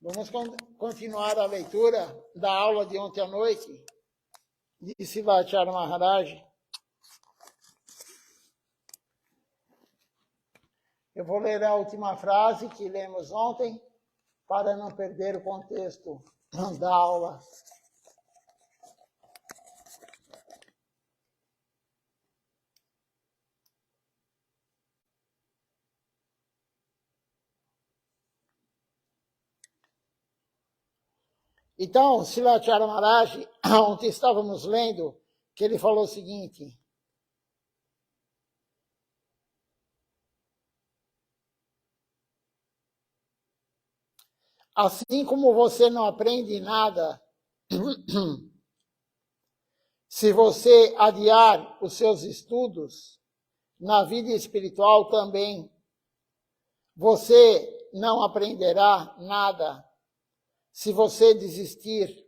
Vamos continuar a leitura da aula de ontem à noite de Sivacharya Maharaj. Eu vou ler a última frase que lemos ontem, para não perder o contexto da aula. Então, Sivacharya Maharaj, ontem estávamos lendo, que ele falou o seguinte: assim como você não aprende nada, se você adiar os seus estudos, na vida espiritual também, você não aprenderá nada se você desistir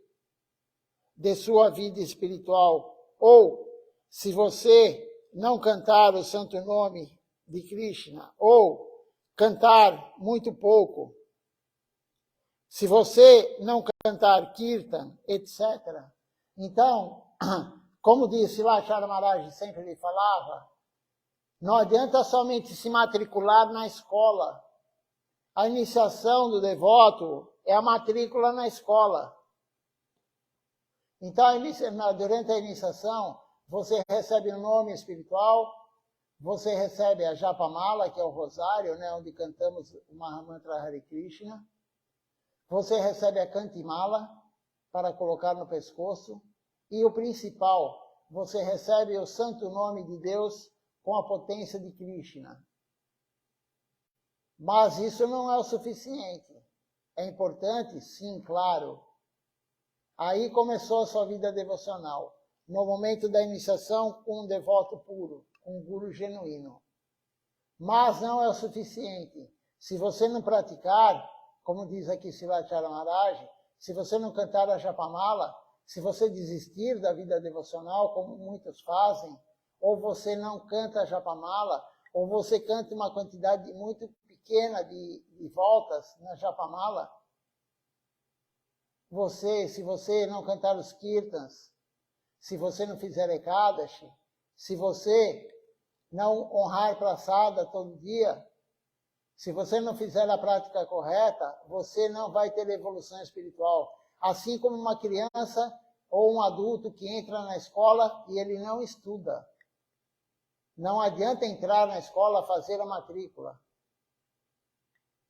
de sua vida espiritual, ou se você não cantar o santo nome de Krishna, ou cantar muito pouco, se você não cantar Kirtan, etc. Então, como disse lá, Sivacharya Maharaj sempre lhe falava, não adianta somente se matricular na escola. A iniciação do devoto é a matrícula na escola. Então, durante a iniciação, você recebe o nome espiritual, você recebe a Japamala, que é o rosário, né, onde cantamos o Mahamantra Hare Krishna. Você recebe a Kantimala, para colocar no pescoço. E o principal, você recebe o santo nome de Deus com a potência de Krishna. Mas isso não é o suficiente. É importante? Sim, claro. Aí começou a sua vida devocional. No momento da iniciação, com um devoto puro, um guru genuíno. Mas não é o suficiente. Se você não praticar, como diz aqui Sivacharya Maharaj, se você não cantar a Japamala, se você desistir da vida devocional, como muitos fazem, ou você não canta a Japamala, ou você canta uma quantidade muito pequena de voltas na Japamala, se você não cantar os Kirtans, se você não fizer Ekadashi, se você não honrar Prasada todo dia, se você não fizer a prática correta, você não vai ter evolução espiritual. Assim como uma criança ou um adulto que entra na escola e ele não estuda. Não adianta entrar na escola, fazer a matrícula.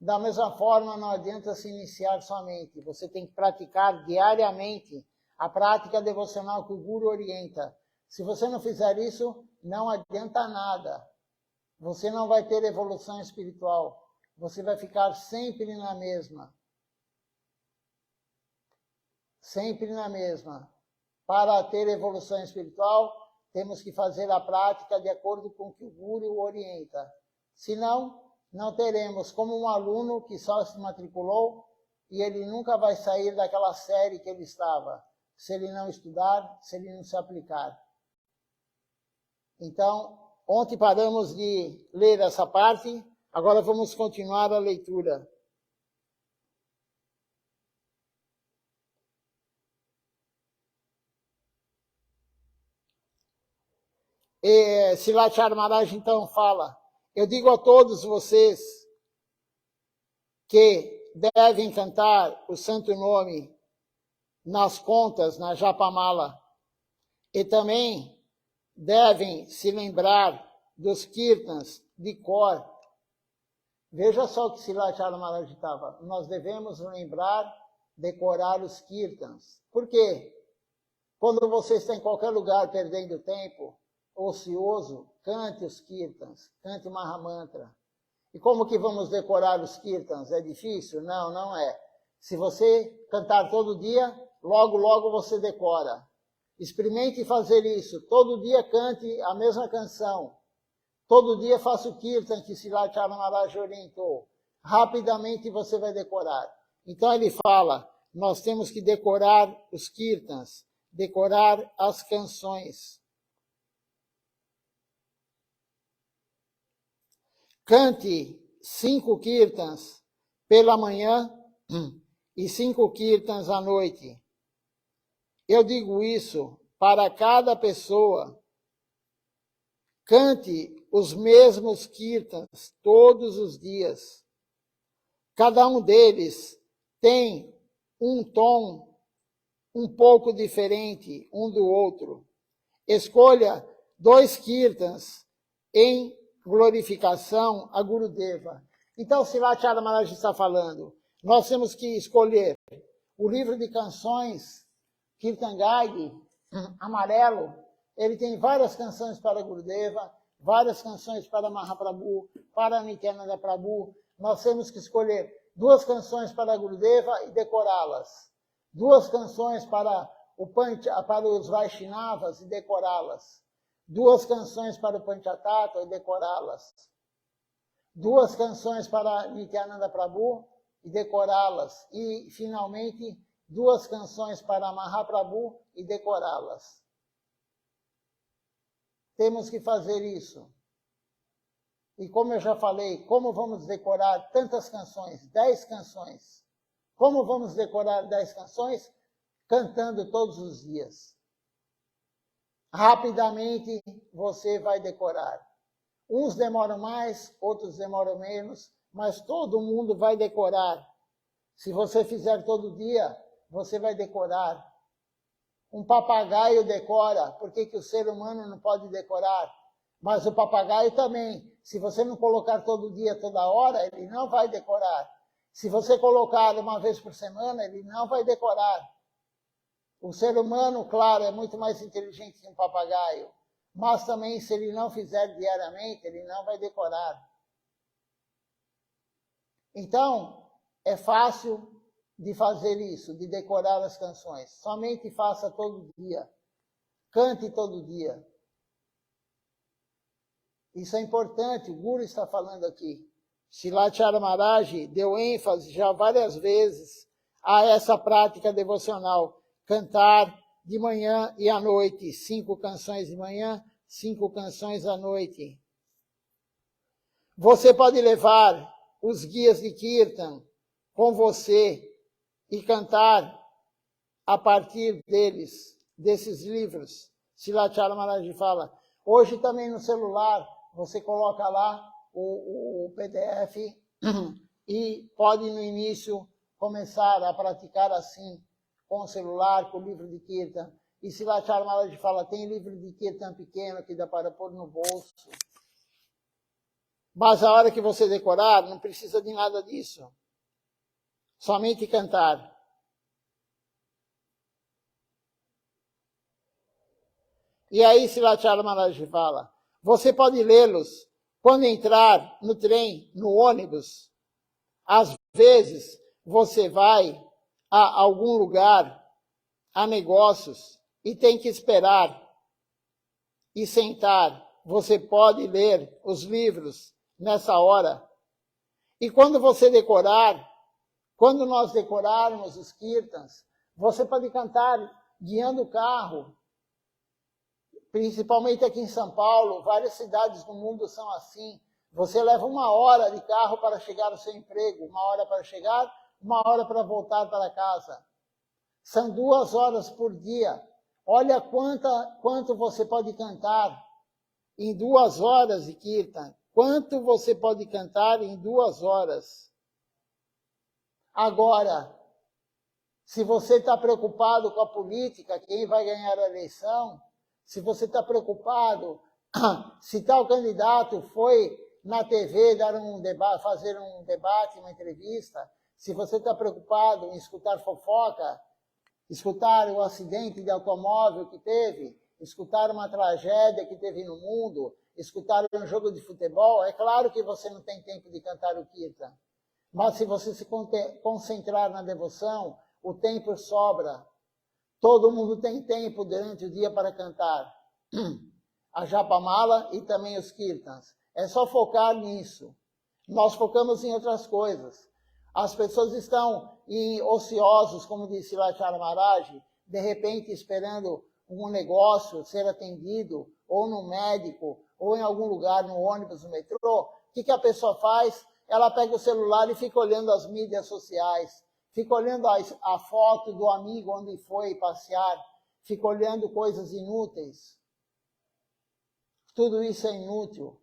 Da mesma forma, não adianta se iniciar somente. Você tem que praticar diariamente a prática devocional que o Guru orienta. Se você não fizer isso, não adianta nada. Você não vai ter evolução espiritual. Você vai ficar sempre na mesma. Sempre na mesma. Para ter evolução espiritual, temos que fazer a prática de acordo com o que o Guru orienta. Senão, não teremos como um aluno que só se matriculou e ele nunca vai sair daquela série que ele estava, se ele não estudar, se ele não se aplicar. Então, ontem paramos de ler essa parte, agora vamos continuar a leitura. E Sivacharya Maharaj então fala: eu digo a todos vocês que devem cantar o santo nome nas contas, na Japamala, e também devem se lembrar dos Kirtans de cor. Veja só o que Sivacharya Maharaj estava. Nós devemos lembrar, decorar os Kirtans. Por quê? Quando você está em qualquer lugar perdendo tempo, ocioso, cante os Kirtans, cante o Mahamantra. E como que vamos decorar os Kirtans? É difícil? Não, não é. Se você cantar todo dia, logo, logo você decora. Experimente fazer isso. Todo dia cante a mesma canção. Todo dia faça o Kirtan que Sivacharya Maharaj orientou. Rapidamente você vai decorar. Então ele fala, nós temos que decorar os Kirtans, decorar as canções. cante 5 kirtans pela manhã e 5 kirtans à noite. Eu digo isso para cada pessoa. Cante os mesmos kirtans todos os dias. Cada um deles tem um tom um pouco diferente um do outro. Escolha 2 kirtans em glorificação a Gurudeva. Então, Srivacharya Maharaj está falando, nós temos que escolher o livro de canções, Kirtan Guide, amarelo, ele tem várias canções para Gurudeva, várias canções para Mahaprabhu, para Nityananda Prabhu. Nós temos que escolher 2 canções para Gurudeva e decorá-las. 2 canções para os Vaishnavas e decorá-las. 2 canções para o Panchatattva e decorá-las. 2 canções para Nityananda Prabhu e decorá-las. E, finalmente, 2 canções para Mahaprabhu e decorá-las. Temos que fazer isso. E como eu já falei, como vamos decorar tantas canções? 10 canções. Como vamos decorar 10 canções? Cantando todos os dias. Rapidamente você vai decorar. Uns demoram mais, outros demoram menos, mas todo mundo vai decorar. Se você fizer todo dia, você vai decorar. Um papagaio decora, por que o ser humano não pode decorar? Mas o papagaio também, se você não colocar todo dia, toda hora, ele não vai decorar. Se você colocar uma vez por semana, ele não vai decorar. O ser humano, claro, é muito mais inteligente que um papagaio, mas também se ele não fizer diariamente, ele não vai decorar. Então, é fácil de fazer isso, de decorar as canções. Somente faça todo dia. Cante todo dia. Isso é importante, o Guru está falando aqui. Srivacharya Maharaj deu ênfase já várias vezes a essa prática devocional. Cantar de manhã e à noite. 5 canções de manhã, 5 canções à noite. Você pode levar os guias de Kirtan com você e cantar a partir desses livros. Srivacharya Maharaj fala, hoje também no celular, você coloca lá o PDF e pode no início começar a praticar assim, com o celular, com o livro de Kirtan. E Srivacharya Maharaj fala, tem livro de Kirtan pequeno que dá para pôr no bolso. Mas a hora que você decorar, não precisa de nada disso. Somente cantar. E aí Srivacharya Maharaj fala, você pode lê-los quando entrar no trem, no ônibus. Às vezes, você vai a algum lugar, a negócios, e tem que esperar e sentar. Você pode ler os livros nessa hora. E quando você decorar, quando nós decorarmos os kirtans, você pode cantar guiando o carro. Principalmente aqui em São Paulo, várias cidades do mundo são assim. Você leva 1 hora de carro para chegar ao seu emprego, 1 hora para chegar, 1 hora para voltar para casa. São 2 horas por dia. Olha quanto você pode cantar em 2 horas de Kirtan. Quanto você pode cantar em 2 horas. Agora, se você está preocupado com a política, quem vai ganhar a eleição, se você está preocupado se tal candidato foi na TV fazer um debate, uma entrevista, se você está preocupado em escutar fofoca, escutar o acidente de automóvel que teve, escutar uma tragédia que teve no mundo, escutar um jogo de futebol, é claro que você não tem tempo de cantar o Kirtan. Mas se você se concentrar na devoção, o tempo sobra. Todo mundo tem tempo durante o dia para cantar a Japamala e também os Kirtans. É só focar nisso. Nós focamos em outras coisas. As pessoas estão ociosos, como disse Srivacharya Maharaj, de repente esperando um negócio ser atendido, ou no médico, ou em algum lugar, no ônibus, no metrô, o que a pessoa faz? Ela pega o celular e fica olhando as mídias sociais, fica olhando a foto do amigo onde foi passear, fica olhando coisas inúteis. Tudo isso é inútil.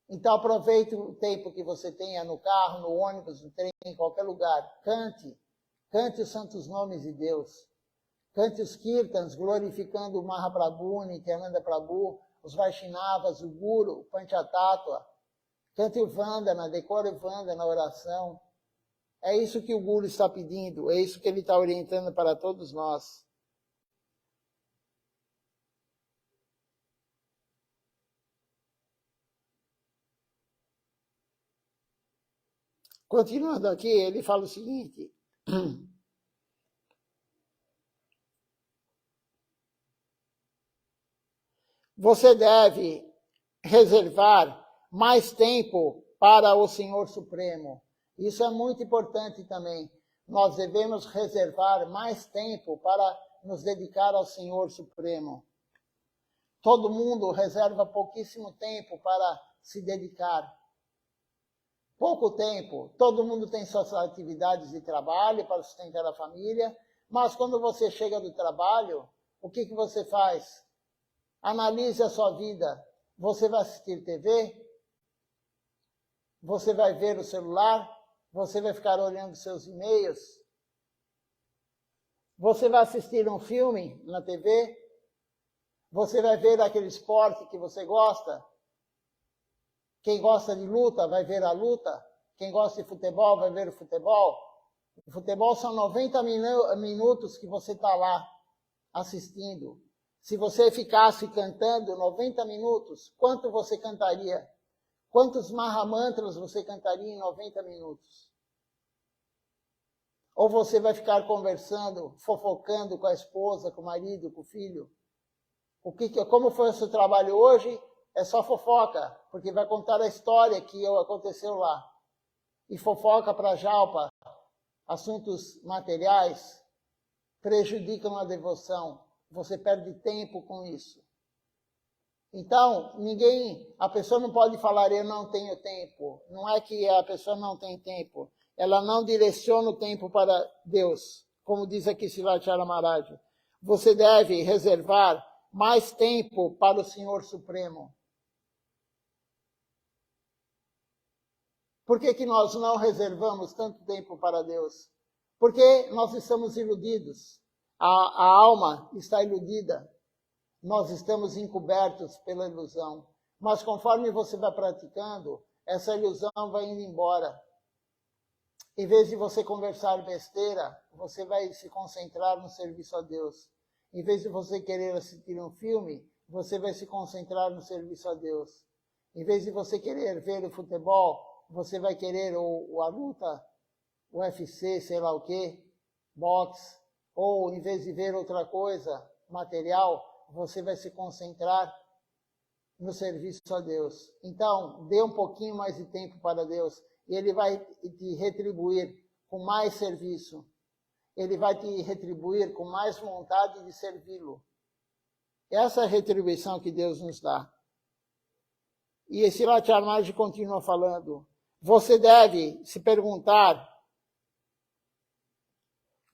Então aproveite o tempo que você tenha no carro, no ônibus, no trem, em qualquer lugar. Cante os santos nomes de Deus. Cante os kirtans, glorificando o Mahaprabhu, Nityananda Prabhu, os Vaishnavas, o Guru, o Panchatattva. Cante o Vandana, decore o Vandana na oração. É isso que o Guru está pedindo, é isso que ele está orientando para todos nós. Continuando aqui, ele fala o seguinte: você deve reservar mais tempo para o Senhor Supremo. Isso é muito importante também. Nós devemos reservar mais tempo para nos dedicar ao Senhor Supremo. Todo mundo reserva pouquíssimo tempo para se dedicar. Pouco tempo. Todo mundo tem suas atividades de trabalho para sustentar a família, mas quando você chega do trabalho, o que você faz? Analise a sua vida. Você vai assistir TV? Você vai ver o celular? Você vai ficar olhando seus e-mails? Você vai assistir um filme na TV? Você vai ver aquele esporte que você gosta? Quem gosta de luta vai ver a luta. Quem gosta de futebol vai ver o futebol. O futebol são 90 minutos que você está lá assistindo. Se você ficasse cantando 90 minutos, quanto você cantaria? Quantos Mahamantras você cantaria em 90 minutos? Ou você vai ficar conversando, fofocando com a esposa, com o marido, com o filho? Como foi o seu trabalho hoje? É só fofoca, porque vai contar a história que aconteceu lá. E fofoca para jalpa, assuntos materiais, prejudicam a devoção. Você perde tempo com isso. Então, a pessoa não pode falar, eu não tenho tempo. Não é que a pessoa não tem tempo. Ela não direciona o tempo para Deus. Como diz aqui Srivacharya Maharaj. Você deve reservar mais tempo para o Senhor Supremo. Por que nós não reservamos tanto tempo para Deus? Porque nós estamos iludidos. A alma está iludida. Nós estamos encobertos pela ilusão. Mas conforme você vai praticando, essa ilusão vai indo embora. Em vez de você conversar besteira, você vai se concentrar no serviço a Deus. Em vez de você querer assistir um filme, você vai se concentrar no serviço a Deus. Em vez de você querer ver o futebol, você vai querer a luta, o UFC, sei lá o quê, boxe, ou em vez de ver outra coisa, material, você vai se concentrar no serviço a Deus. Então, dê um pouquinho mais de tempo para Deus e Ele vai te retribuir com mais serviço. Ele vai te retribuir com mais vontade de servi-lo. Essa é a retribuição que Deus nos dá. E esse Srivacharya Maharaj continua falando. Você deve se perguntar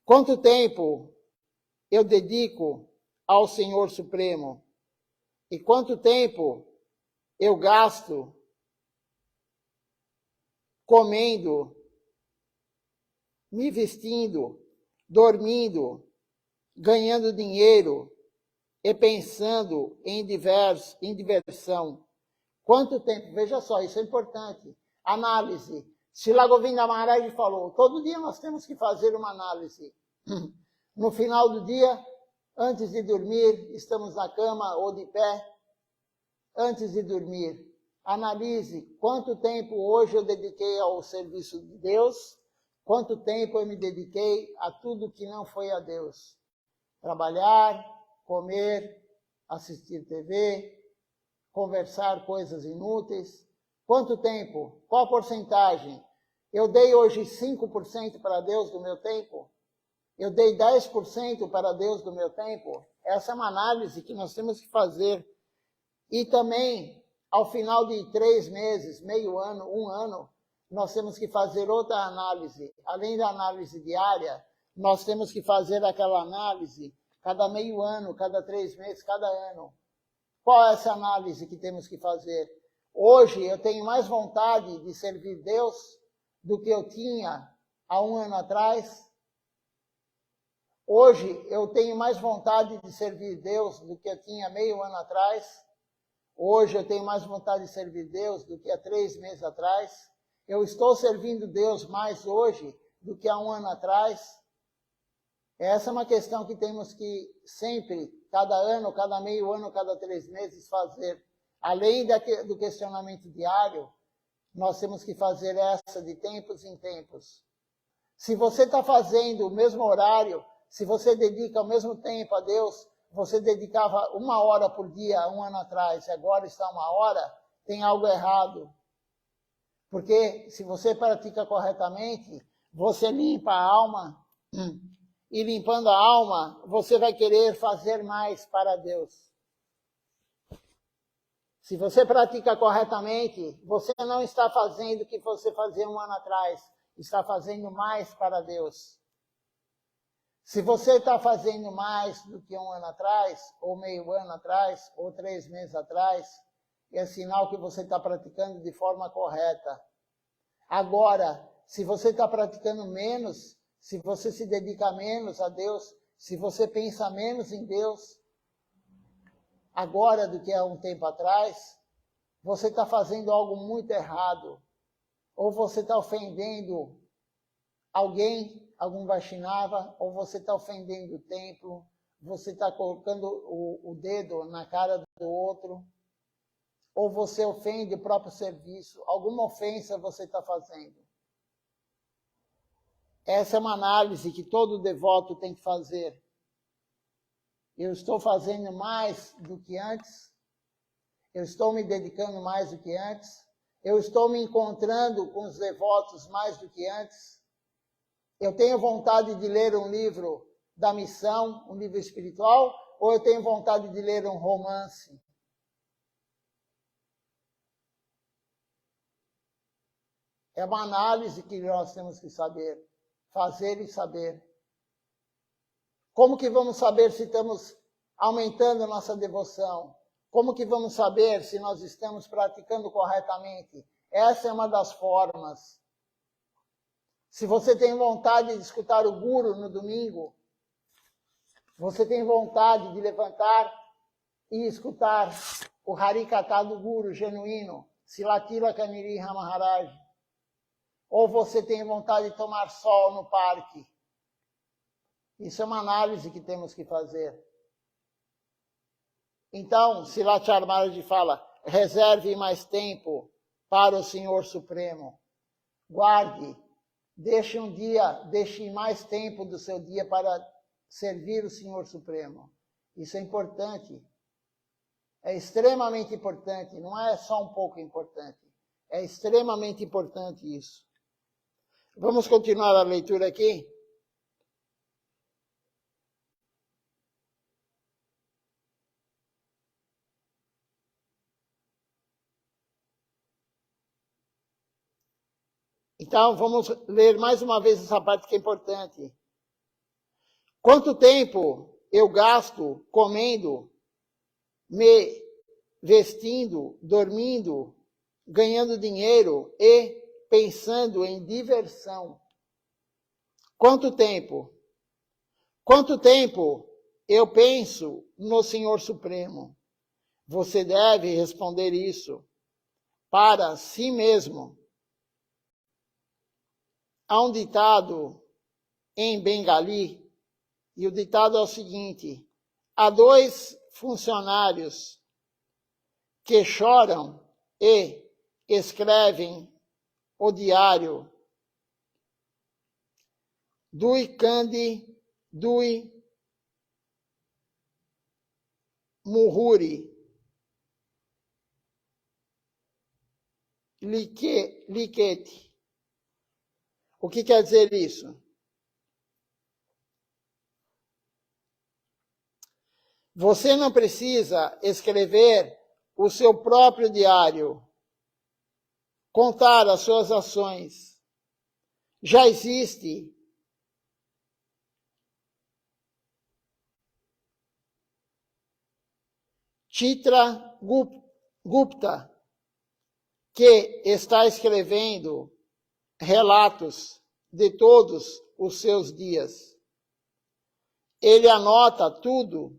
quanto tempo eu dedico ao Senhor Supremo e quanto tempo eu gasto comendo, me vestindo, dormindo, ganhando dinheiro e pensando em diversão. Quanto tempo? Veja só, isso é importante. Análise. Srila Govinda Maharaj falou, todo dia nós temos que fazer uma análise. No final do dia, antes de dormir, estamos na cama ou de pé. Antes de dormir, analise quanto tempo hoje eu dediquei ao serviço de Deus, quanto tempo eu me dediquei a tudo que não foi a Deus. Trabalhar, comer, assistir TV, conversar coisas inúteis. Quanto tempo? Qual a porcentagem? Eu dei hoje 5% para Deus do meu tempo? Eu dei 10% para Deus do meu tempo? Essa é uma análise que nós temos que fazer. E também, ao final de 3 meses, meio ano, 1 ano, nós temos que fazer outra análise. Além da análise diária, nós temos que fazer aquela análise cada meio ano, cada 3 meses, cada ano. Qual é essa análise que temos que fazer? Hoje eu tenho mais vontade de servir Deus do que eu tinha há 1 ano atrás. Hoje eu tenho mais vontade de servir Deus do que eu tinha meio ano atrás. Hoje eu tenho mais vontade de servir Deus do que há 3 meses atrás. Eu estou servindo Deus mais hoje do que há 1 ano atrás. Essa é uma questão que temos que sempre, cada ano, cada meio ano, cada 3 meses fazer. Além do questionamento diário, nós temos que fazer essa de tempos em tempos. Se você está fazendo o mesmo horário, se você dedica o mesmo tempo a Deus, você dedicava 1 hora por dia 1 ano atrás, e agora está 1 hora, tem algo errado. Porque se você pratica corretamente, você limpa a alma, e limpando a alma, você vai querer fazer mais para Deus. Se você pratica corretamente, você não está fazendo o que você fazia 1 ano atrás, está fazendo mais para Deus. Se você está fazendo mais do que 1 ano atrás, ou meio ano atrás, ou 3 meses atrás, é sinal que você está praticando de forma correta. Agora, se você está praticando menos, se você se dedica menos a Deus, se você pensa menos em Deus, agora do que há um tempo atrás, você está fazendo algo muito errado. Ou você está ofendendo alguém, algum Vaishnava, ou você está ofendendo o templo, você está colocando o dedo na cara do outro, ou você ofende o próprio serviço, alguma ofensa você está fazendo. Essa é uma análise que todo devoto tem que fazer. Eu estou fazendo mais do que antes? Eu estou me dedicando mais do que antes? Eu estou me encontrando com os devotos mais do que antes? Eu tenho vontade de ler um livro da missão, um livro espiritual, ou eu tenho vontade de ler um romance? É uma análise que nós temos que saber, fazer e saber. Como que vamos saber se estamos aumentando a nossa devoção? Como que vamos saber se nós estamos praticando corretamente? Essa é uma das formas. Se você tem vontade de escutar o Guru no domingo, você tem vontade de levantar e escutar o Harikatha do Guru genuíno, Silatila Kaniriha Maharaj, ou você tem vontade de tomar sol no parque. Isso é uma análise que temos que fazer. Então, Silachar Maharaj fala, reserve mais tempo para o Senhor Supremo. Guarde, deixe mais tempo do seu dia para servir o Senhor Supremo. Isso é importante. É extremamente importante, não é só um pouco importante. É extremamente importante isso. Vamos continuar a leitura aqui? Então, vamos ler mais uma vez essa parte que é importante. Quanto tempo eu gasto comendo, me vestindo, dormindo, ganhando dinheiro e pensando em diversão? Quanto tempo? Quanto tempo eu penso no Senhor Supremo? Você deve responder isso para si mesmo. Há um ditado em Bengali, e o ditado é o seguinte: há 2 funcionários que choram e escrevem o diário Dui Kandi, Dui Muhuri, Likete. O que quer dizer isso? Você não precisa escrever o seu próprio diário, contar as suas ações. Já existe Chitra Gupta, que está escrevendo relatos de todos os seus dias. Ele anota tudo.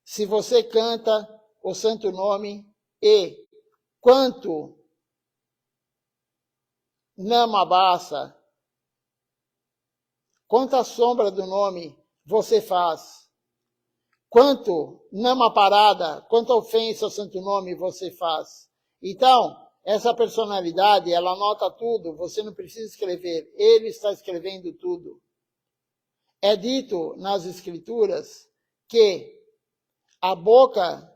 Se você canta o santo nome e quanto Namabasa, quanta sombra do nome você faz, quanto Namaparada, quanta ofensa ao santo nome você faz. Então, essa personalidade, ela anota tudo, você não precisa escrever, ele está escrevendo tudo. É dito nas escrituras que a boca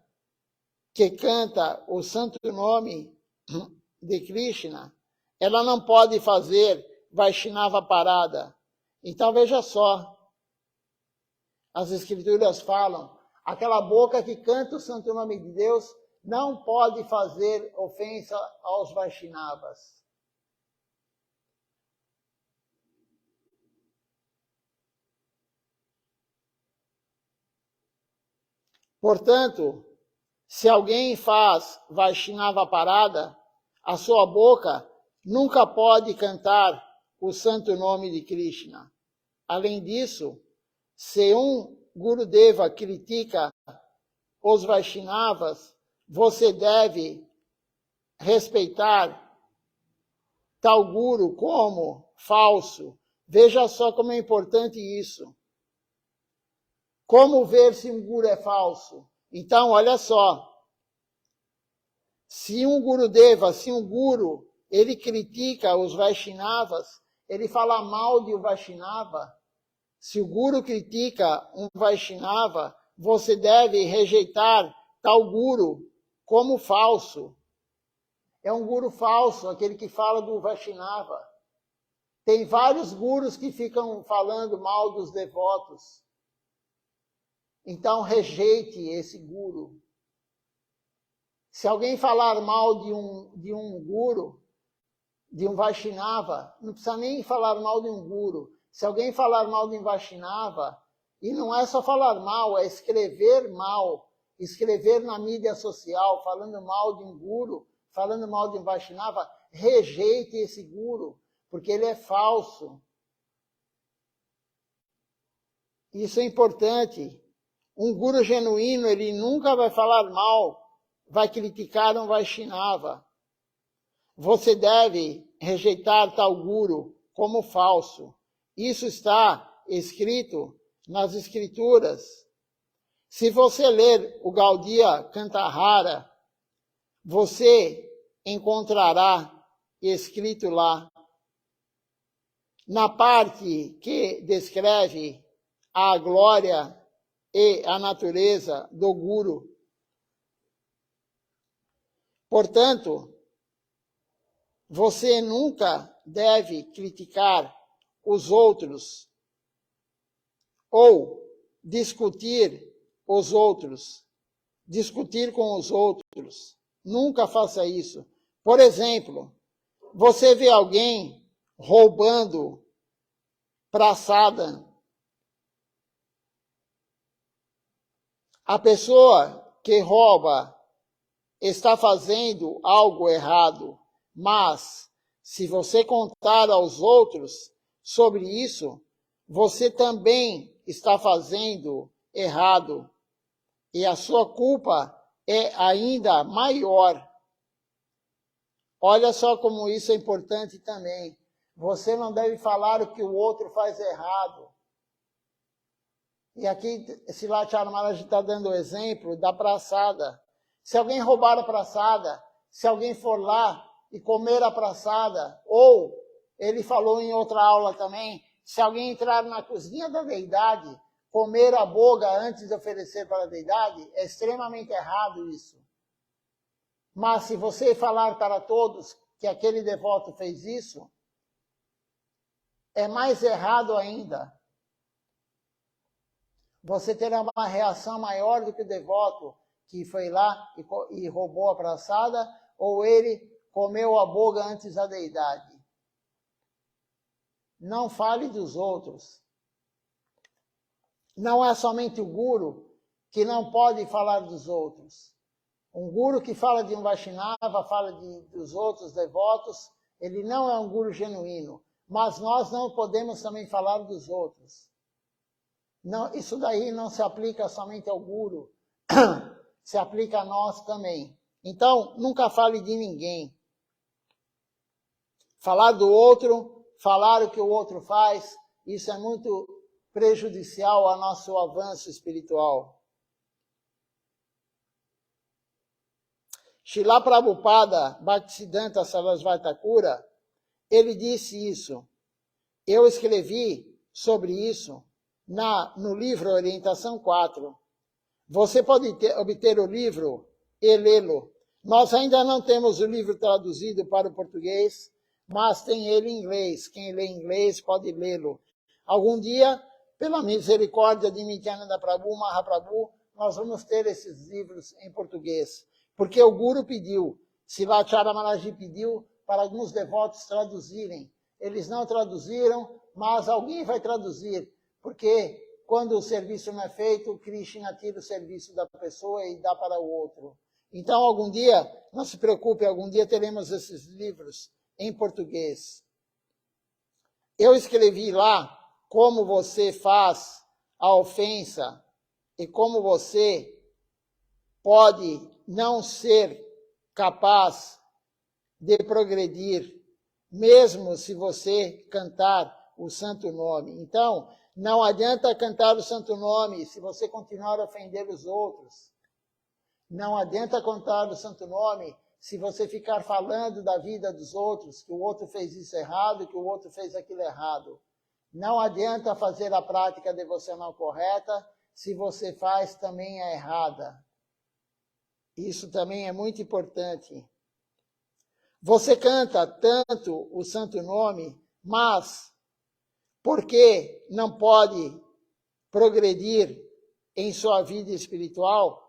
que canta o santo nome de Krishna, ela não pode fazer Vaishnava parada. Então veja só, as escrituras falam, aquela boca que canta o santo nome de Deus não pode fazer ofensa aos Vaishnavas. Portanto, se alguém faz Vaishnava parada, a sua boca nunca pode cantar o santo nome de Krishna. Além disso, se um Gurudeva critica os Vaishnavas, você deve respeitar tal guru como falso. Veja só como é importante isso. Como ver se um guru é falso? Então, olha só. Se um Gurudeva, se um guru, ele critica os Vaishnavas, ele fala mal de um Vaishnava. Se o guru critica um Vaishnava, você deve rejeitar tal guru como falso. É um guru falso, aquele que fala do Vaishnava. Tem vários gurus que ficam falando mal dos devotos. Então, rejeite esse guru. Se alguém falar mal de um guru, de um Vaishnava, não precisa nem falar mal de um guru. Se alguém falar mal de um Vaishnava, e não é só falar mal, é escrever mal, escrever na mídia social, falando mal de um guru, falando mal de um Vaishnava, rejeite esse guru, porque ele é falso. Isso é importante. Um guru genuíno, ele nunca vai falar mal, vai criticar um Vaishnava. Você deve rejeitar tal guru como falso. Isso está escrito nas escrituras. Se você ler o Gaudiya Kantahara, você encontrará escrito lá, na parte que descreve a glória e a natureza do guru. Portanto, você nunca deve criticar os outros ou discutir os outros, discutir com os outros. Nunca faça isso. Por exemplo, você vê alguém roubando praçada. A pessoa que rouba está fazendo algo errado, mas se você contar aos outros sobre isso, você também está fazendo errado e a sua culpa é ainda maior. Olha só como isso é importante também. Você não deve falar o que o outro faz errado. E aqui, Srila Maharaj está dando o exemplo da praçada. Se alguém roubar a praçada, se alguém for lá e comer a praçada, ou, ele falou em outra aula também, se alguém entrar na cozinha da deidade, comer a boga antes de oferecer para a deidade, é extremamente errado isso. Mas se você falar para todos que aquele devoto fez isso, é mais errado ainda. Você terá uma reação maior do que o devoto que foi lá e roubou a praçada, ou ele comeu a boga antes da deidade. Não fale dos outros. Não é somente o guru que não pode falar dos outros. Um guru que fala de um Vaishnava, fala dos outros devotos, ele não é um guru genuíno. Mas nós não podemos também falar dos outros. Não, isso daí não se aplica somente ao guru, se aplica a nós também. Então, nunca fale de ninguém. Falar do outro, falar o que o outro faz, isso é muito prejudicial ao nosso avanço espiritual. Srila Prabhupada Bhaktisiddhanta Sarasvati Thakura, ele disse isso. Eu escrevi sobre isso no livro Orientação 4. Você pode obter o livro e lê-lo. Nós ainda não temos o livro traduzido para o português, mas tem ele em inglês. Quem lê inglês pode lê-lo. Algum dia, pela misericórdia de Nityananda Prabhu, Mahaprabhu, nós vamos ter esses livros em português. Porque o Guru pediu, Sivacharya Maharaj pediu para alguns devotos traduzirem. Eles não traduziram, mas alguém vai traduzir. Porque quando o serviço não é feito, Krishna tira o serviço da pessoa e dá para o outro. Então, algum dia, não se preocupe, algum dia teremos esses livros em português. Eu escrevi lá como você faz a ofensa e como você pode não ser capaz de progredir, mesmo se você cantar o santo nome. Então, não adianta cantar o santo nome se você continuar a ofender os outros. Não adianta cantar o santo nome se você ficar falando da vida dos outros, que o outro fez isso errado, que o outro fez aquilo errado. Não adianta fazer a prática devocional correta se você faz também a errada. Isso também é muito importante. Você canta tanto o santo nome, mas por que não pode progredir em sua vida espiritual?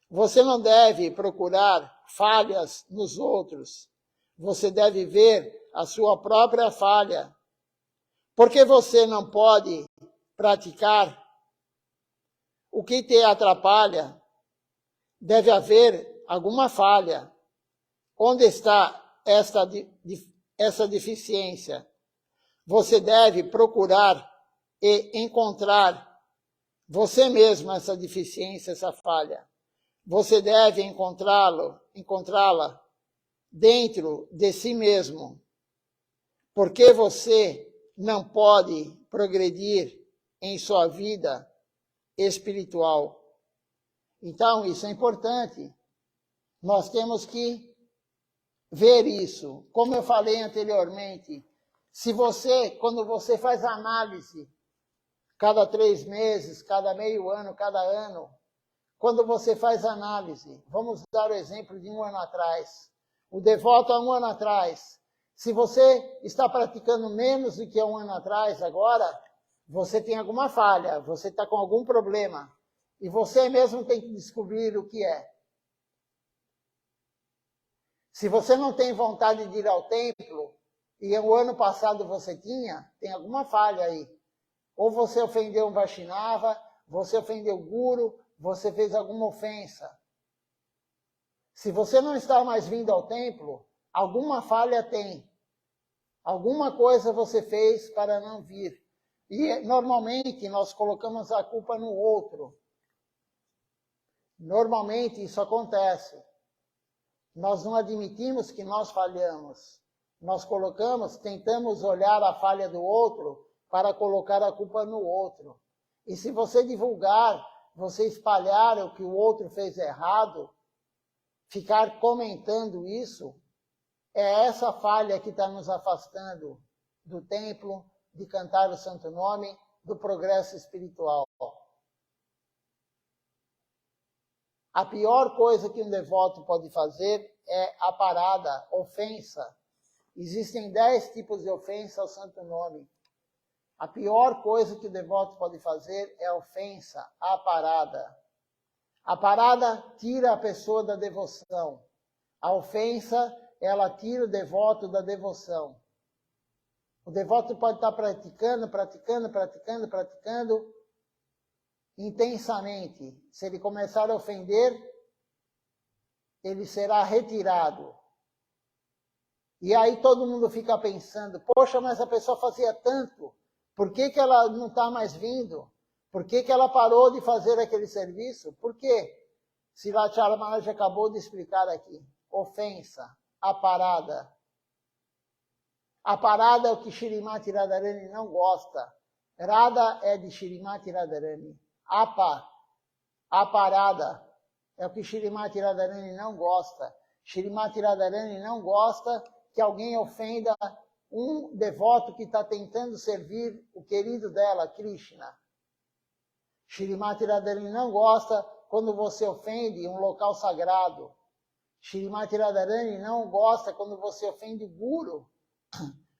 Você não deve procurar falhas nos outros. Você deve ver a sua própria falha. Porque você não pode praticar o que te atrapalha. Deve haver alguma falha. Onde está essa deficiência? Você deve procurar e encontrar você mesmo essa deficiência, essa falha. Você deve encontrá-la dentro de si mesmo. Porque você não pode progredir em sua vida espiritual. Então, isso é importante. Nós temos que ver isso. Como eu falei anteriormente, quando você faz análise, cada 3 meses, cada meio ano, cada ano, quando você faz análise, vamos dar o exemplo de 1 ano atrás. O devoto há 1 ano atrás. Se você está praticando menos do que há 1 ano atrás agora, você tem alguma falha, você está com algum problema. E você mesmo tem que descobrir o que é. Se você não tem vontade de ir ao templo, e o ano passado você tinha, tem alguma falha aí. Ou você ofendeu um Vaishnava, você ofendeu o Guru, você fez alguma ofensa. Se você não está mais vindo ao templo, alguma falha tem. Alguma coisa você fez para não vir. E normalmente nós colocamos a culpa no outro. Normalmente isso acontece. Nós não admitimos que nós falhamos. Nós tentamos olhar a falha do outro para colocar a culpa no outro. E se você divulgar, você espalhar o que o outro fez errado, ficar comentando isso, é essa falha que está nos afastando do templo, de cantar o santo nome, do progresso espiritual. A pior coisa que um devoto pode fazer é a parada, ofensa. Existem 10 tipos de ofensa ao santo nome. A pior coisa que o devoto pode fazer é a ofensa, a parada. A parada tira a pessoa da devoção. A ofensa, ela tira o devoto da devoção. O devoto pode estar praticando intensamente. Se ele começar a ofender, ele será retirado. E aí todo mundo fica pensando, poxa, mas a pessoa fazia tanto, por que ela não está mais vindo? Por que ela parou de fazer aquele serviço? Por quê? Srila Maharaj acabou de explicar aqui. Ofensa, a parada. A parada é o que Shrimati Radharani não gosta. Radha é de Shrimati Radharani. A parada, é o que Shrimati Radharani não gosta. Shrimati Radharani não gosta que alguém ofenda um devoto que está tentando servir o querido dela, Krishna. Shrimati Radharani não gosta quando você ofende um local sagrado. Shrimati Radharani não gosta quando você ofende o Guru.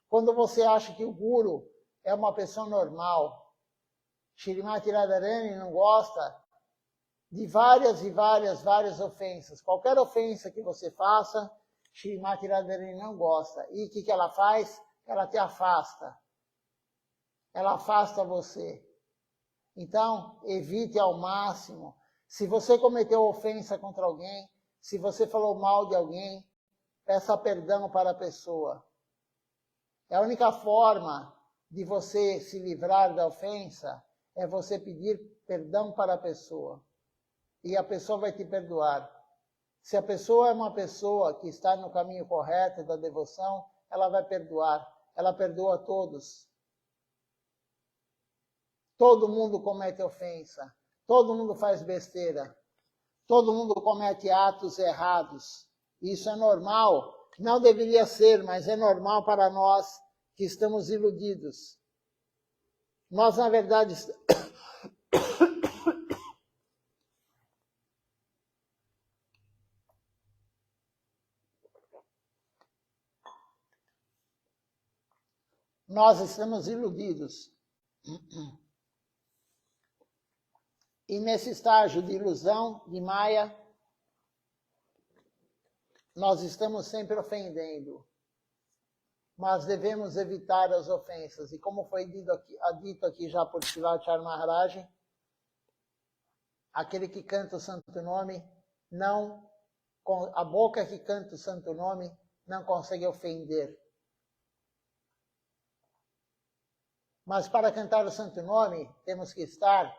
Quando você acha que o Guru é uma pessoa normal. Shrimati Radharani não gosta de várias ofensas. Qualquer ofensa que você faça, Shrimati Radharani não gosta. E o que ela faz? Ela te afasta. Ela afasta você. Então, evite ao máximo. Se você cometeu ofensa contra alguém, se você falou mal de alguém, peça perdão para a pessoa. É a única forma de você se livrar da ofensa é você pedir perdão para a pessoa. E a pessoa vai te perdoar. Se a pessoa é uma pessoa que está no caminho correto da devoção, ela vai perdoar. Ela perdoa todos. Todo mundo comete ofensa. Todo mundo faz besteira. Todo mundo comete atos errados. Isso é normal. Não deveria ser, mas é normal para nós que estamos iludidos. Nós, na verdade, nós estamos iludidos. E nesse estágio de ilusão, de Maya, nós estamos sempre ofendendo. Mas devemos evitar as ofensas. E como foi dito aqui já por Srila Maharaj, aquele que canta o santo nome, a boca que canta o santo nome não consegue ofender. Mas para cantar o santo nome, temos que estar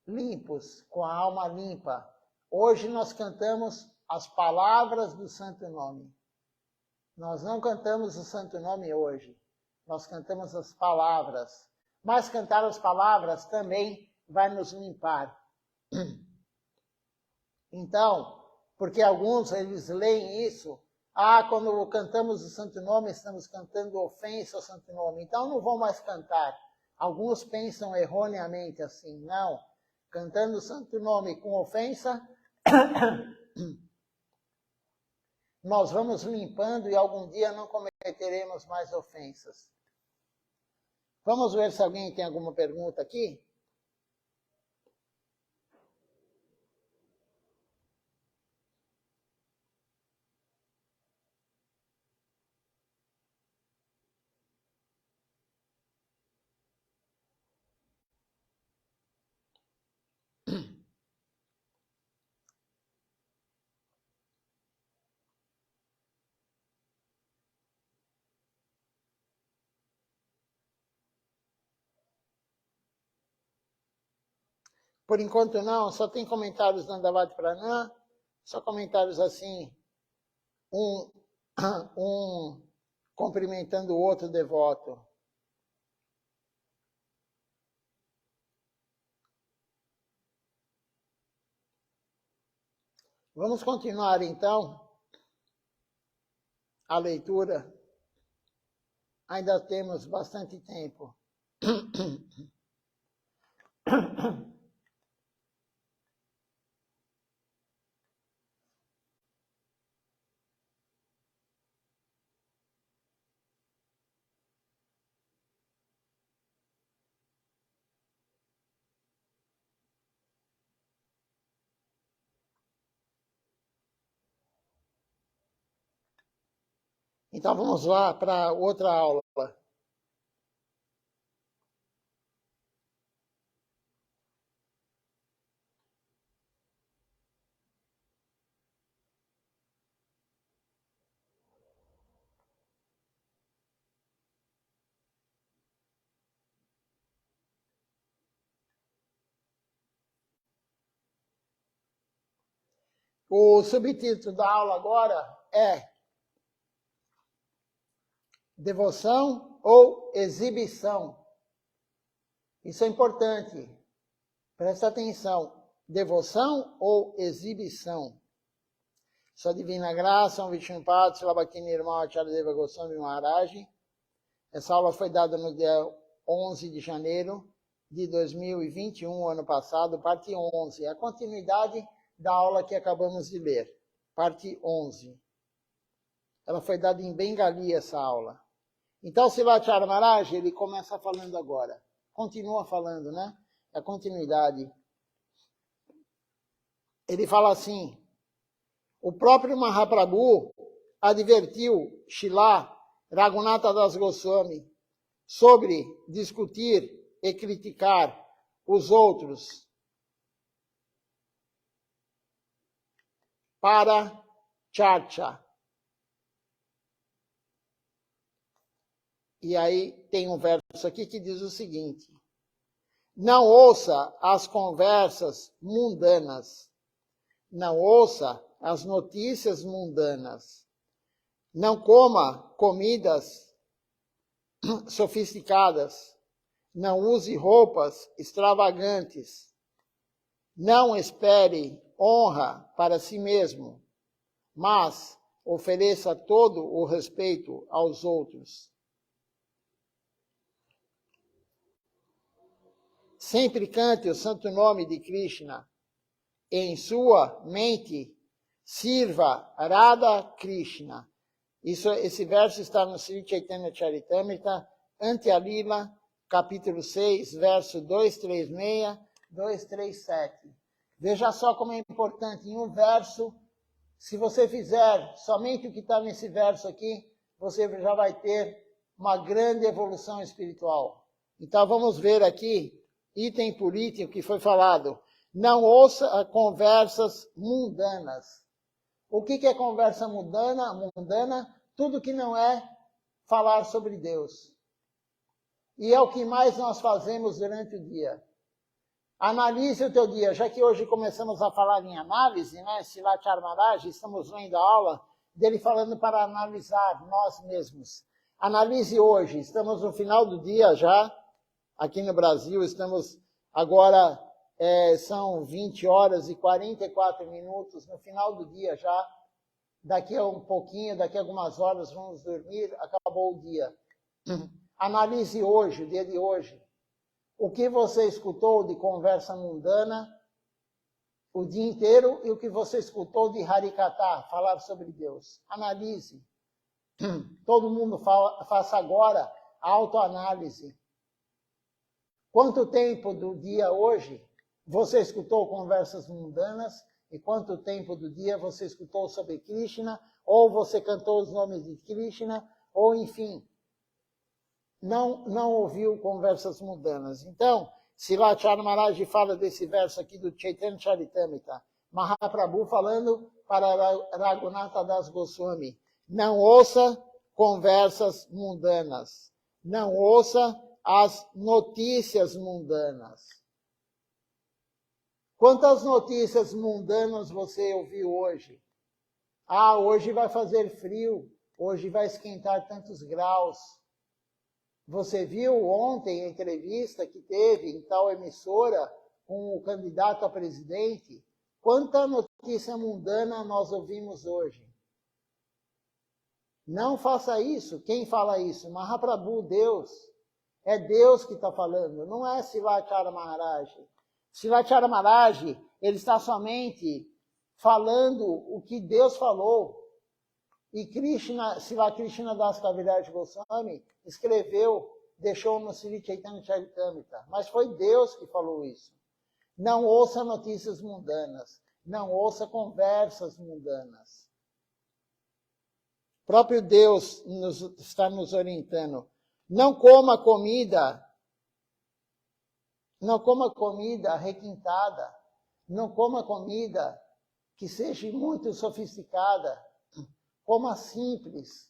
limpos, com a alma limpa. Hoje nós cantamos as palavras do santo nome. Nós não cantamos o santo nome hoje. Nós cantamos as palavras. Mas cantar as palavras também vai nos limpar. Então, porque alguns eles leem isso, quando cantamos o santo nome, estamos cantando ofensa ao santo nome. Então não vão mais cantar. Alguns pensam erroneamente assim, não. Cantando o santo nome com ofensa, nós vamos limpando e algum dia não cometeremos mais ofensas. Vamos ver se alguém tem alguma pergunta aqui? Por enquanto não, só tem comentários do Andavati Pranam, só comentários assim, um cumprimentando o outro devoto. Vamos continuar então a leitura. Ainda temos bastante tempo. Então vamos lá para outra aula. O subtítulo da aula agora é Devoção ou Exibição. Isso é importante. Presta atenção. Devoção ou exibição? Sua Divina Graça, um Vishnu Pad, Silabhakini Irmão Acharya Deva Goswami Maharaj. Essa aula foi dada no dia 11 de janeiro de 2021, ano passado, parte 11. A continuidade da aula que acabamos de ler, parte 11. Ela foi dada em Bengali, essa aula. Então, Silacharya Maharaj, ele começa falando agora. Continua falando, né? É a continuidade. Ele fala assim, o próprio Mahaprabhu advertiu Srila Raghunatha Das Goswami sobre discutir e criticar os outros para charcha. E aí tem um verso aqui que diz o seguinte, não ouça as conversas mundanas, não ouça as notícias mundanas, não coma comidas sofisticadas, não use roupas extravagantes, não espere honra para si mesmo, mas ofereça todo o respeito aos outros. Sempre cante o santo nome de Krishna. Em sua mente, sirva Radha Krishna. Esse verso está no Sri Chaitanya Charitamrita, Antya-lila, capítulo 6, verso 236, 237. Veja só como é importante. Em um verso, se você fizer somente o que está nesse verso aqui, você já vai ter uma grande evolução espiritual. Então vamos ver aqui, item por item, o que foi falado. Não ouça conversas mundanas. O que é conversa mundana? Tudo que não é falar sobre Deus. E é o que mais nós fazemos durante o dia. Analise o teu dia. Já que hoje começamos a falar em análise, né? Silacharya Maharaj, estamos lendo a aula dele falando para analisar nós mesmos. Analise hoje. Estamos no final do dia já. Aqui no Brasil, estamos agora, são 20 horas e 44 minutos, no final do dia já. Daqui a um pouquinho, daqui a algumas horas, vamos dormir, acabou o dia. Analise hoje, o dia de hoje. O que você escutou de conversa mundana o dia inteiro e o que você escutou de Harikatha, falar sobre Deus. Analise. Todo mundo faça agora a autoanálise. Quanto tempo do dia hoje você escutou conversas mundanas e quanto tempo do dia você escutou sobre Krishna, ou você cantou os nomes de Krishna, ou enfim, não ouviu conversas mundanas. Então, Silacharya Maharaj fala desse verso aqui do Chaitanya Charitamrita, Mahaprabhu falando para Raghunatha Das Goswami, não ouça conversas mundanas, não ouça as notícias mundanas. Quantas notícias mundanas você ouviu hoje? Ah, hoje vai fazer frio, hoje vai esquentar tantos graus. Você viu ontem a entrevista que teve em tal emissora com o candidato a presidente? Quanta notícia mundana nós ouvimos hoje? Não faça isso. Quem fala isso? Mahaprabhu, Deus. É Deus que está falando, não é Silacharya Maharaj. Silacharya Maharaj, ele está somente falando o que Deus falou. E Srila Krishna Das Kaviraj Goswami escreveu, deixou no Sri Chaitanya Charitamrita. Mas foi Deus que falou isso. Não ouça notícias mundanas. Não ouça conversas mundanas. próprio Deus está nos orientando. Não coma comida requintada. Não coma comida que seja muito sofisticada. Coma simples.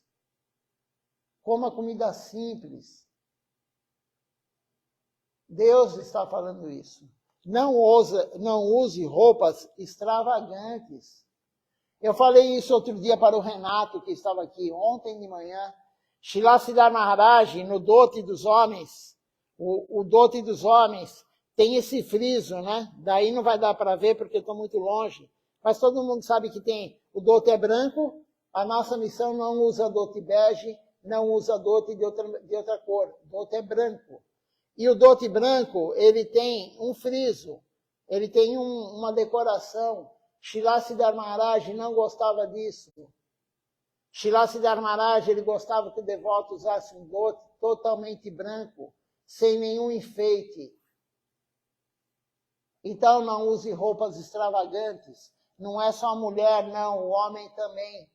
Coma comida simples. Deus está falando isso. Não use roupas extravagantes. Eu falei isso outro dia para o Renato, que estava aqui ontem de manhã. Srila Siddhar Maharaj, no Dote dos Homens, o Dote dos Homens tem esse friso, né? Daí não vai dar para ver porque eu estou muito longe. Mas todo mundo sabe que tem. O Dote é branco, a nossa missão não usa Dote bege, não usa Dote de outra cor. Dote é branco. E o Dote branco, ele tem um friso, ele tem uma decoração. Srila Siddhar Maharaj não gostava disso. Srila Siddhar Maharaj, ele gostava que o devoto usasse um Dote totalmente branco, sem nenhum enfeite. Então não use roupas extravagantes. Não é só a mulher, não, o homem também.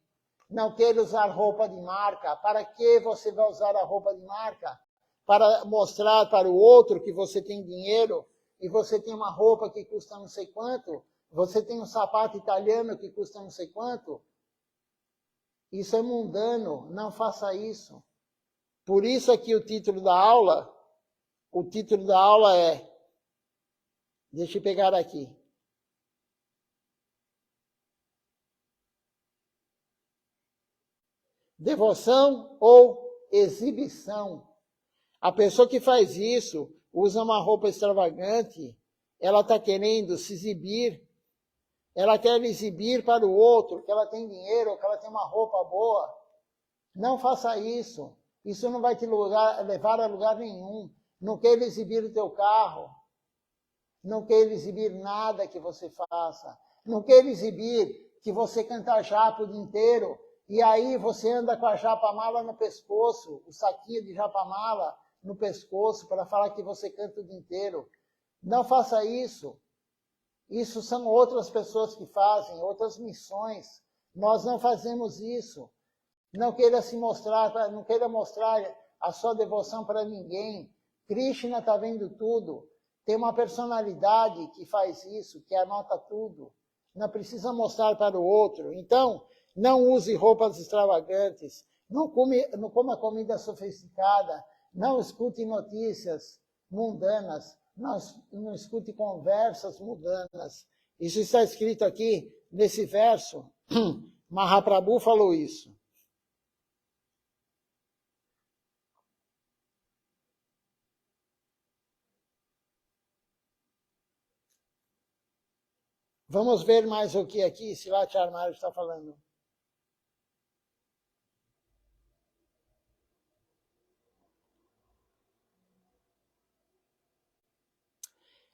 Não queira usar roupa de marca. Para que você vai usar a roupa de marca? Para mostrar para o outro que você tem dinheiro e você tem uma roupa que custa não sei quanto, você tem um sapato italiano que custa não sei quanto. Isso é mundano, não faça isso. Por isso aqui o título da aula é, deixa eu pegar aqui. Devoção ou exibição. A pessoa que faz isso, usa uma roupa extravagante, ela está querendo se exibir, ela quer exibir para o outro que ela tem dinheiro, que ela tem uma roupa boa. Não faça isso. Isso não vai te levar a lugar nenhum. Não queira exibir o teu carro. Não queira exibir nada que você faça. Não queira exibir que você canta japa o dia inteiro e aí você anda com a japamala no pescoço, o saquinho de japamala no pescoço para falar que você canta o dia inteiro. Não faça isso. Isso são outras pessoas que fazem, outras missões. Nós não fazemos isso. Não queira se mostrar, não queira mostrar a sua devoção para ninguém. Krishna está vendo tudo. Tem uma personalidade que faz isso, que anota tudo. Não precisa mostrar para o outro. Então, não use roupas extravagantes. Não coma comida sofisticada. Não escute notícias mundanas. Não escute conversas mundanas. Isso está escrito aqui nesse verso. Mahaprabhu falou isso. Vamos ver mais o que aqui Srila Charmar está falando.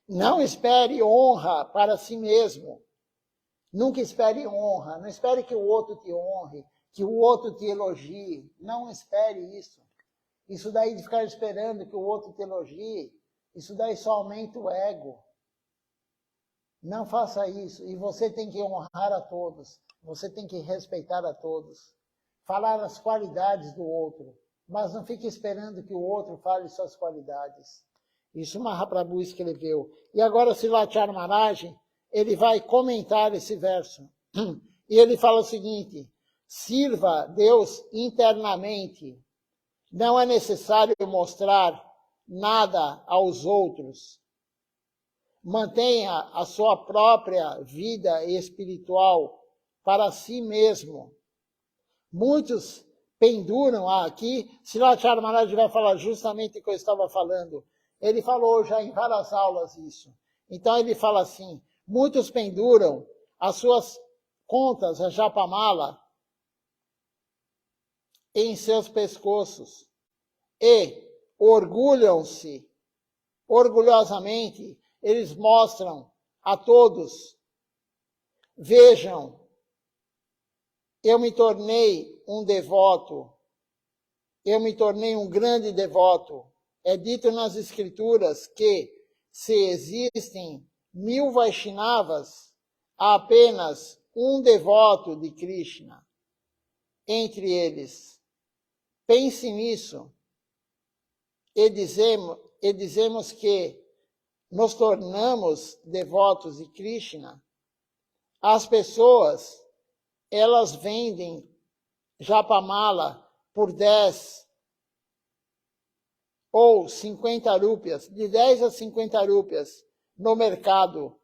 Não espere honra para si mesmo. Nunca espere honra. Não espere que o outro te honre, que o outro te elogie. Não espere isso. Isso daí de ficar esperando que o outro te elogie, isso daí só aumenta o ego. Não faça isso. E você tem que honrar a todos. Você tem que respeitar a todos. Falar as qualidades do outro. Mas não fique esperando que o outro fale suas qualidades. Isso Mahaprabhu escreveu. E agora Srila Charmaraj, ele vai comentar esse verso. E ele fala o seguinte: sirva Deus internamente. Não é necessário mostrar nada aos outros. Mantenha a sua própria vida espiritual para si mesmo. Muitos penduram aqui. Srila Charmaraj vai falar justamente o que eu estava falando. Ele falou já em várias aulas isso. Então ele fala assim, muitos penduram as suas contas, a japamala, em seus pescoços e orgulham-se, orgulhosamente, eles mostram a todos, vejam, eu me tornei um devoto, eu me tornei um grande devoto. É dito nas escrituras que se existem 1000 Vaishnavas, há apenas um devoto de Krishna. entre eles. Pense nisso e dizemos que nos tornamos devotos de Krishna. As pessoas, elas vendem japamala por 10 ou 50 rúpias, de 10 a 50 rúpias no mercado,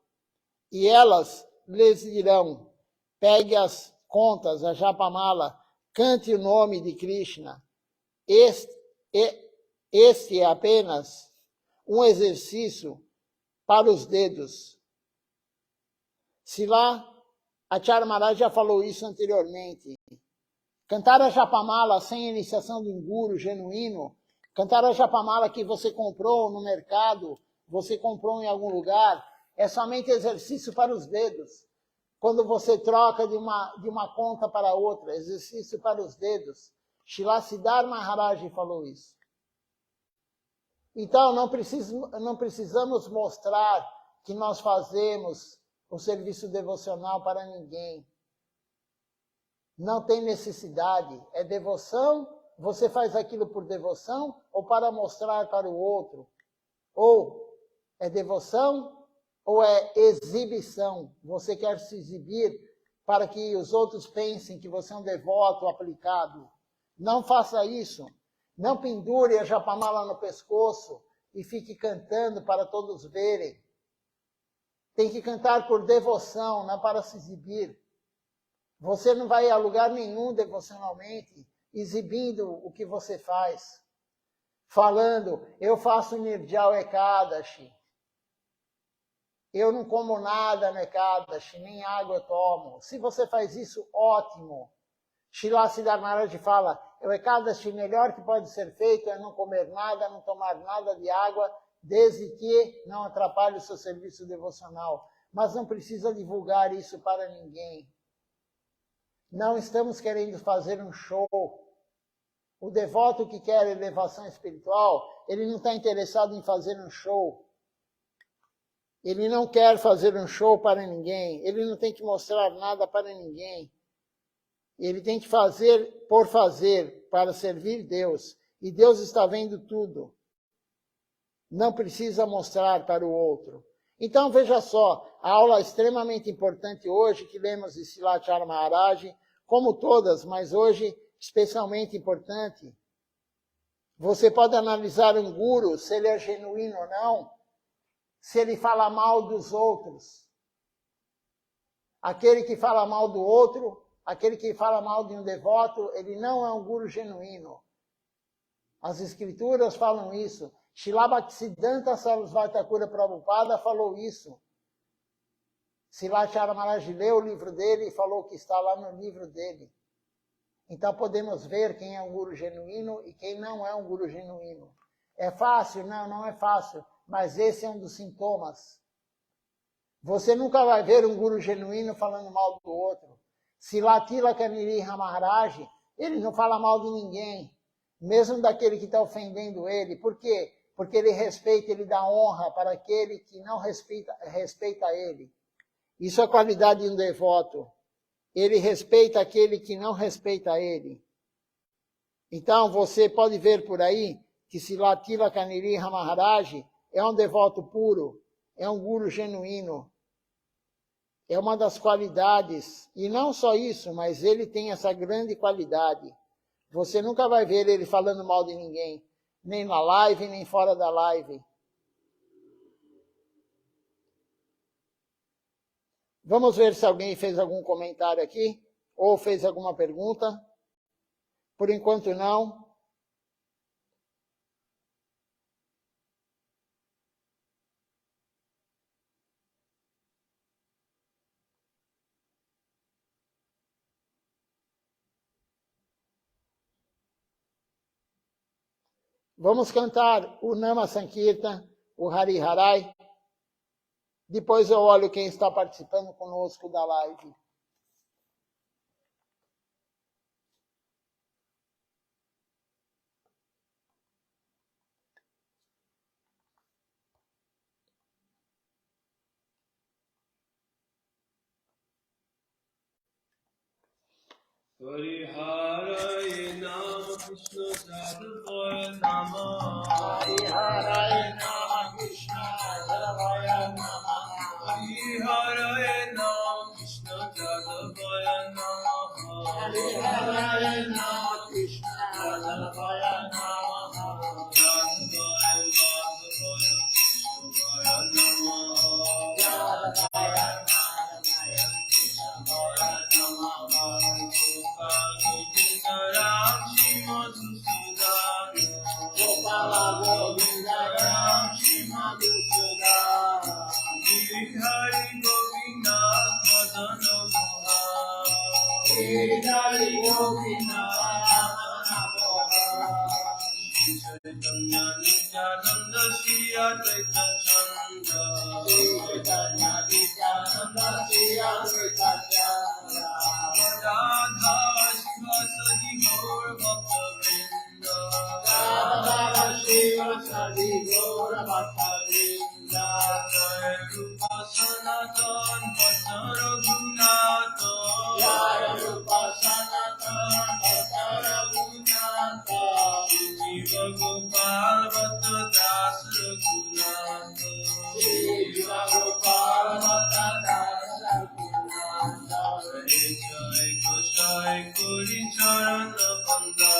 e elas lhes dirão, pegue as contas, a japamala, cante o nome de Krishna. Este é apenas um exercício para os dedos. Srila Acharya Maharaj já falou isso anteriormente. Cantar a japamala sem iniciação de um guru genuíno, cantar a japamala que você comprou no mercado, você comprou em algum lugar, é somente exercício para os dedos. Quando você troca de uma conta para outra, exercício para os dedos. Srila Siddhar Maharaj falou isso. Então, não precisamos mostrar que nós fazemos o serviço devocional para ninguém. Não tem necessidade. É devoção, você faz aquilo por devoção ou para mostrar para o outro. Ou é devoção ou é exibição. Você quer se exibir para que os outros pensem que você é um devoto aplicado. Não faça isso. Não pendure a japamala no pescoço e fique cantando para todos verem. Tem que cantar por devoção, não para se exibir. Você não vai a lugar nenhum devocionalmente, exibindo o que você faz. Falando, eu faço Nirjal Ekadashi. Eu não como nada no Ekadashi, nem água eu tomo. Se você faz isso, ótimo. Srila Siddhar Maharaj fala, o Ekadashi melhor que pode ser feito é não comer nada, não tomar nada de água, desde que não atrapalhe o seu serviço devocional. Mas não precisa divulgar isso para ninguém. Não estamos querendo fazer um show. O devoto que quer elevação espiritual, ele não está interessado em fazer um show. Ele não quer fazer um show para ninguém. Ele não tem que mostrar nada para ninguém. Ele tem que fazer por fazer, para servir Deus. E Deus está vendo tudo. Não precisa mostrar para o outro. Então, veja só, a aula extremamente importante hoje, que lemos de Srila Acharya Maharaj, como todas, mas hoje especialmente importante. Você pode analisar um guru, se ele é genuíno ou não, se ele fala mal dos outros. Aquele que fala mal do outro, aquele que fala mal de um devoto, ele não é um guru genuíno. As escrituras falam isso. Srila Bhaktisiddhanta Sarasvati Thakura Prabhupada falou isso. Srila Acharya Maharaj leu o livro dele e falou que está lá no livro dele. Então podemos ver quem é um guru genuíno e quem não é um guru genuíno. É fácil? Não, não é fácil. Mas esse é um dos sintomas. Você nunca vai ver um guru genuíno falando mal do outro. Srila Tilaka Nrsimha Maharaj, ele não fala mal de ninguém. Mesmo daquele que está ofendendo ele. Por quê? Porque ele respeita, ele dá honra para aquele que não respeita ele. Isso é a qualidade de um devoto. Ele respeita aquele que não respeita ele. Então, você pode ver por aí que Srila Tilaka Nrsimha Maharaj é um devoto puro, é um guru genuíno. É uma das qualidades. E não só isso, mas ele tem essa grande qualidade. Você nunca vai ver ele falando mal de ninguém, nem na live, nem fora da live. Vamos ver se alguém fez algum comentário aqui, ou fez alguma pergunta. Por enquanto, não. Vamos cantar o Nama Sankirtan, o Hari Harai. Depois eu olho quem está participando conosco da live. Hare Nama Krishna Jadavaya Nama Hare Nama Krishna Jadavaya Nama Hare Nama Krishna Jadavaya Nama Hare Nama Krishna Jadavaya Nama Gopala Govinda Ram Madhusudan Hari Govinda Madana Hari Govinda Madana Chaitanya Nityananda Shri Advaita Chanda Chaitanya Nityananda Shri Advaita Chanda Radha Shivasadi Gaur Bhakta Vrinda Radha Shiva Sadi Gaura Bhakta Vrinda Jai Rupa Sanatan Bhatta Raghunatha Jaya Rupa Sanatana Bhatta Raghunatha Jiva Gopal Bhatta Das Raghunatha Shiva Gopala Bhatta Das Raghunatha Jai Goshai Kori Charana Banda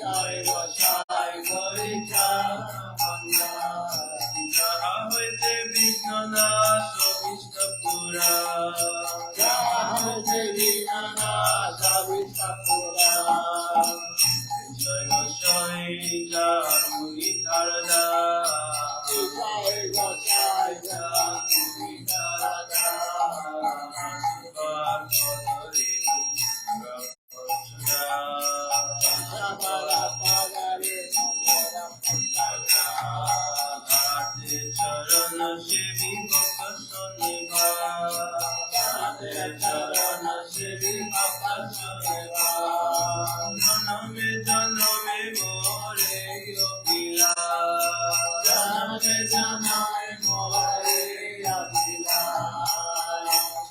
Jai Vasai Gauri Charana Bhanda Jahavate Vishnanasa Vishnapura Jahate Vinana Savistapura Jai Goshai Jarmuni Tarada Jai Vasai Gauri Charana Sabala Pagare Samara Pagara Charana Shivi Bhakasaniva Charana Shivi Bhakasaniva Janame Janame More Yogila Janame Janame More Yogila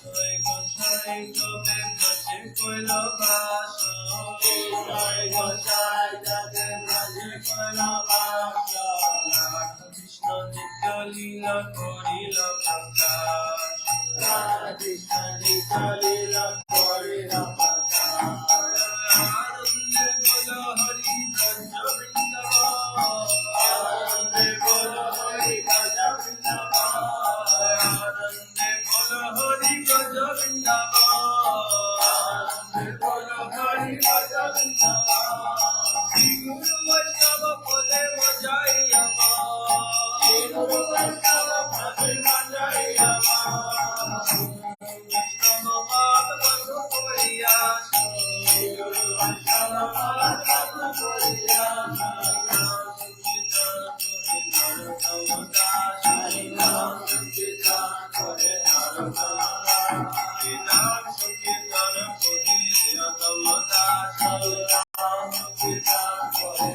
Jai Gosai Gobe Bhaje Koila Basa Jai Gosai Jate Bhaje Koila Basa Krishna Nitya Lila Korila Prakash Radha Krishna Nitya Lila Korila Prakash Anande Bolo Hari Braja Vrindavan Anande Bolo Hari Braja Vrindavan Anande Bolo Hari Braja Vrindavan Anande Bolo Hari Braja Vrindavan Shri Guru Vaishnava Pade Majayama Shri Guru Vaishnava Pade Majayama Vaishnava Mata Bandhu Koriyasa Shri Guru Vaishnava Mata Bandhu Koriyasa Hari Nam Sankirtan Kore Narottama Hari Nam Sankirtan Kore Narottama Hari Nam Sankirtan Kore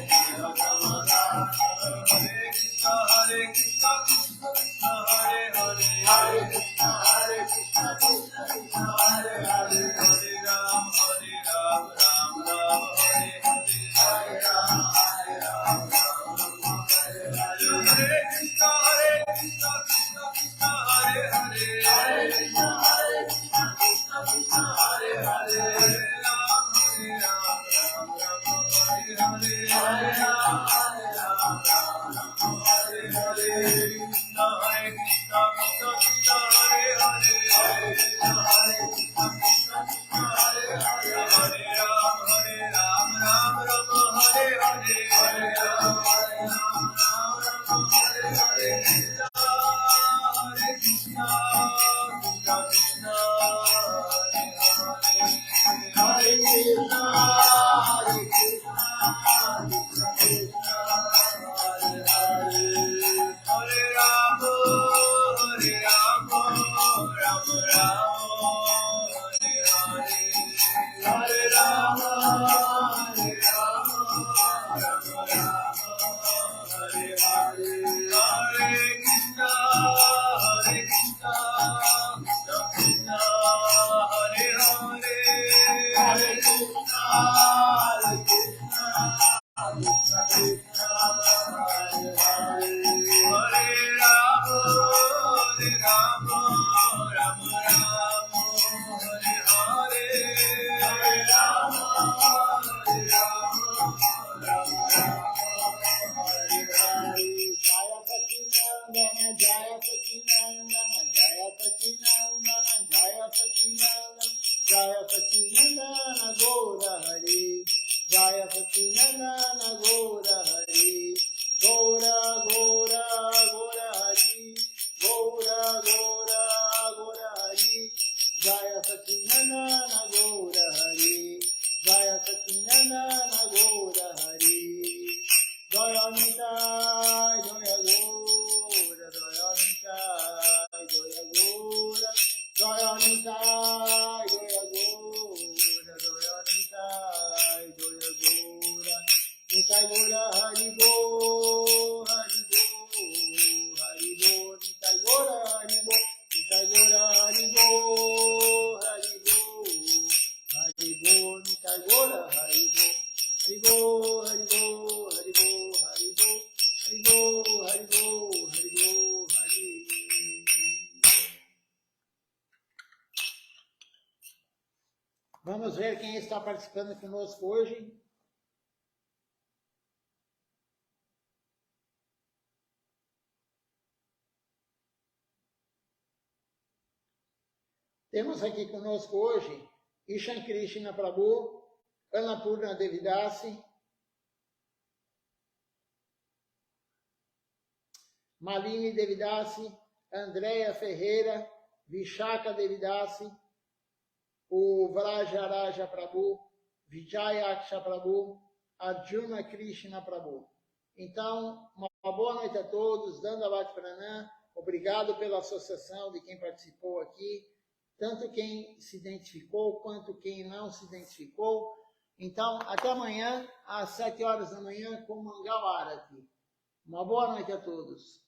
Sacinandana Gora Hari, Gora Gora Gora Hari, Gora Gora Gora Hari, Jaya Sacinandana Gora Hari, Jaya Sacinandana Gora Hari, Jaya Nitai, Jaya Gora, Jaya Nitai, Jaya Gora, Jaya Nitai, Jaya Gora, Jaya Nitai, Jaya Gora, Nitai Gora, Hari Bo, Hari Bo, Hari Bo, Nitai Gora, Hari Bo, Nitai Gora, Hari Bo, Hari Bo, Hari Bo, Nitai Gora, Hari Bo, Hari Bo, Hari Bo, Hari Bo, Hari Bo, Hari Bo, Hari Bo, Hari Bo, Hari. Vamos ver quem está participando conosco hoje. Temos aqui conosco hoje Ishan Krishna Prabhu, Annapurna Devidasi, Malini Devidasi, Andréia Ferreira, Vishaka Devidasi, o Vrajaraja Prabhu, Vijayaksha Prabhu, Arjuna Krishna Prabhu. Então, uma boa noite a todos, Dandavat Pranam, obrigado pela associação de quem participou aqui, tanto quem se identificou quanto quem não se identificou. Então, até amanhã, às 7 horas da manhã, com Mangal Arati. Uma boa noite a todos.